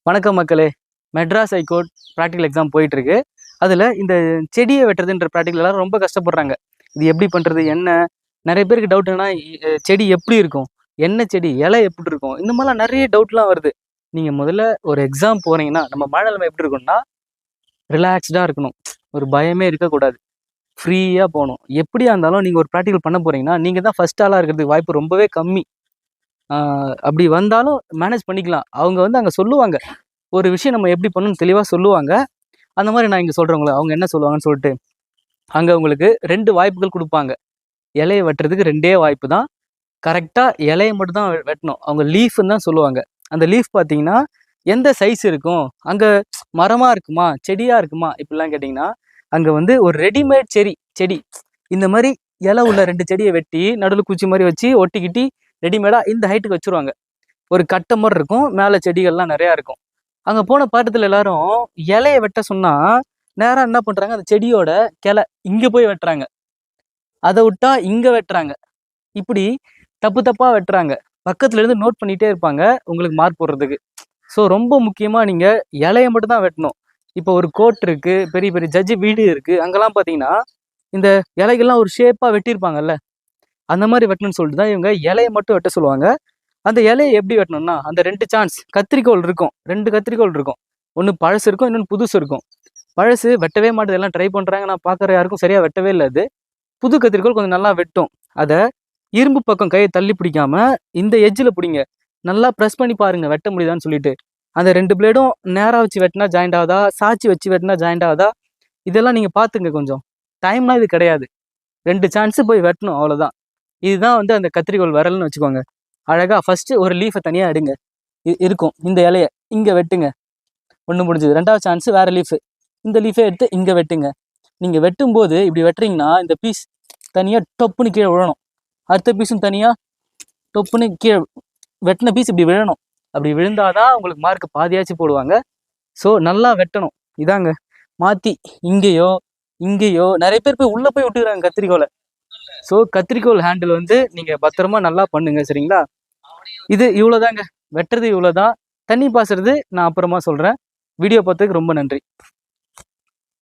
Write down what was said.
வணக்கம் மக்களே. Madras high court practical exam போயிட்டுருக்கு. அதில் இந்த செடியை வெட்டுறதுன்ற ப்ராக்டிக்கல் எல்லாரும் ரொம்ப கஷ்டப்படுறாங்க. இது எப்படி பண்ணுறது என்ன? நிறைய பேருக்கு டவுட் என்னன்னா, செடி எப்படி இருக்கும், என்ன செடி, இலை எப்படி இருக்கும், இந்த மாதிரிலாம் நிறைய டவுட்லாம் வருது. நீங்கள் முதல்ல ஒரு எக்ஸாம் போகிறீங்கன்னா நம்ம மனநிலைமை எப்படி இருக்கும்னா, ரிலாக்ஸ்டாக இருக்கணும். ஒரு பயமே இருக்கக்கூடாது. ஃப்ரீயாக போகணும். எப்படியா இருந்தாலும் நீங்கள் ஒரு ப்ராக்டிக்கல் பண்ண போகிறீங்கன்னா நீங்கள் தான் ஃபஸ்ட் ஆளாக இருக்கிறதுக்கு வாய்ப்பு ரொம்பவே கம்மி. அப்படி வந்தாலும் மேனேஜ் பண்ணிக்கலாம். அவங்க வந்து அங்கே சொல்லுவாங்க, ஒரு விஷயம் நம்ம எப்படி பண்ணணும்னு தெளிவாக சொல்லுவாங்க. அந்த மாதிரி நான் இங்கே சொல்கிறவங்கள அவங்க என்ன சொல்லுவாங்கன்னு சொல்லிட்டு, அங்கே உங்களுக்கு 2 வாய்ப்புகள் கொடுப்பாங்க. இலையை வெட்டுறதுக்கு 2டே வாய்ப்பு தான். கரெக்டாக இலையை மட்டும் தான் வெட்டணும். அவங்க லீஃப்னு தான் சொல்லுவாங்க. அந்த லீஃப் பார்த்தீங்கன்னா எந்த சைஸ் இருக்கும், அங்கே மரமாக இருக்குமா செடியாக இருக்குமா இப்படிலாம் கேட்டிங்கன்னா, அங்கே வந்து ஒரு ரெடிமேட் செடி இந்த மாதிரி இலை உள்ள 2 செடியை வெட்டி நடுவில் குச்சி மாதிரி வச்சு ஒட்டிக்கிட்டி ரெடிமேடாக இந்த ஹைட்டுக்கு வச்சுருவாங்க. ஒரு கட்டை மாதிரி இருக்கும், மேலே செடிகள்லாம் நிறையா இருக்கும். அங்கே போன பாட்டத்தில் எல்லாரும் இலையை வெட்ட சொன்னால் நேராக என்ன பண்ணுறாங்க, அந்த செடியோட கிளை இங்கே போய் வெட்டுறாங்க, அதை விட்டா இங்கே வெட்டுறாங்க. இப்படி தப்பு தப்பாக வெட்டுறாங்க. பக்கத்துல இருந்து நோட் பண்ணிகிட்டே இருப்பாங்க உங்களுக்கு மார்க் போடுறதுக்கு. ஸோ ரொம்ப முக்கியமாக நீங்கள் இலையை மட்டும் தான் வெட்டணும். இப்போ ஒரு கோர்ட் இருக்குது, பெரிய பெரிய ஜட்ஜி வீடு இருக்குது, அங்கெல்லாம் பார்த்தீங்கன்னா இந்த இலைகள்லாம் ஒரு ஷேப்பாக வெட்டியிருப்பாங்கல்ல, அந்த மாதிரி வெட்டணும்னு சொல்லிட்டு தான் இவங்க இலையை மட்டும் வெட்ட சொல்லுவாங்க. அந்த இலையை எப்படி வெட்டணும்னா, அந்த 2 சான்ஸ் கத்திரிக்கோல் இருக்கும், 2 கத்திரிக்கோல் இருக்கும். ஒன்று பழசு இருக்கும், இன்னொன்று புதுசு இருக்கும். பழசு வெட்டவே மாட்டேது, எல்லாம் ட்ரை பண்ணுறாங்க, நான் பார்க்குற யாருக்கும் சரியாக வெட்டவே இல்லை. அது புது கத்திரிக்கோல் கொஞ்சம் நல்லா வெட்டும். அதை இரும்பு பக்கம் கையை தள்ளி பிடிக்காம இந்த எஜ்ஜில் பிடிங்க, நல்லா ப்ரெஸ் பண்ணி பாருங்கள் வெட்ட முடியுதான்னு சொல்லிட்டு. அந்த 2 பிளேடும் நேராக வச்சு வெட்டினா ஜாயிண்ட் ஆகுதா, சாச்சி வச்சு வெட்டினா ஜாயிண்ட் ஆகுதா, இதெல்லாம் நீங்கள் பார்த்துங்க. கொஞ்சம் டைம்லாம் இது கிடையாது, 2 சான்ஸு போய் வெட்டணும், அவ்வளோதான். இதுதான் வந்து அந்த கத்திரிக்கோல் விரல்னு வச்சுக்கோங்க. அழகாக ஃபஸ்ட்டு ஒரு லீஃபை தனியாக எடுங்க, இருக்கும் இந்த இலையை இங்கே வெட்டுங்க, ஒன்று முடிஞ்சது. 2வது சான்ஸு வேறு லீஃபு, இந்த லீஃபை எடுத்து இங்கே வெட்டுங்க. நீங்கள் வெட்டும்போது இப்படி வெட்டுறீங்கன்னா இந்த பீஸ் தனியாக டொப்புன்னு கீழே விழணும், அடுத்த பீஸும் தனியாக டொப்புன்னு கீழே, வெட்டின பீஸ் இப்படி விழணும். அப்படி விழுந்தாதான் உங்களுக்கு மார்க் பாதியாச்சு போடுவாங்க. ஸோ நல்லா வெட்டணும். இதாங்க மாற்றி இங்கேயோ இங்கேயோ நிறைய பேர் போய் உள்ளே போய் விட்டுக்கிறாங்க கத்திரிக்கோலை. ஸோ கத்திரிக்கோல் ஹேண்டில் வந்து நீங்கள் பத்திரமா நல்லா பண்ணுங்க, சரிங்களா? இது இவ்வளோதாங்க, வெட்டுறது இவ்வளோதான். தண்ணி பாசுறது நான் அப்புறமா சொல்கிறேன். வீடியோ பார்த்ததுக்கு ரொம்ப நன்றி.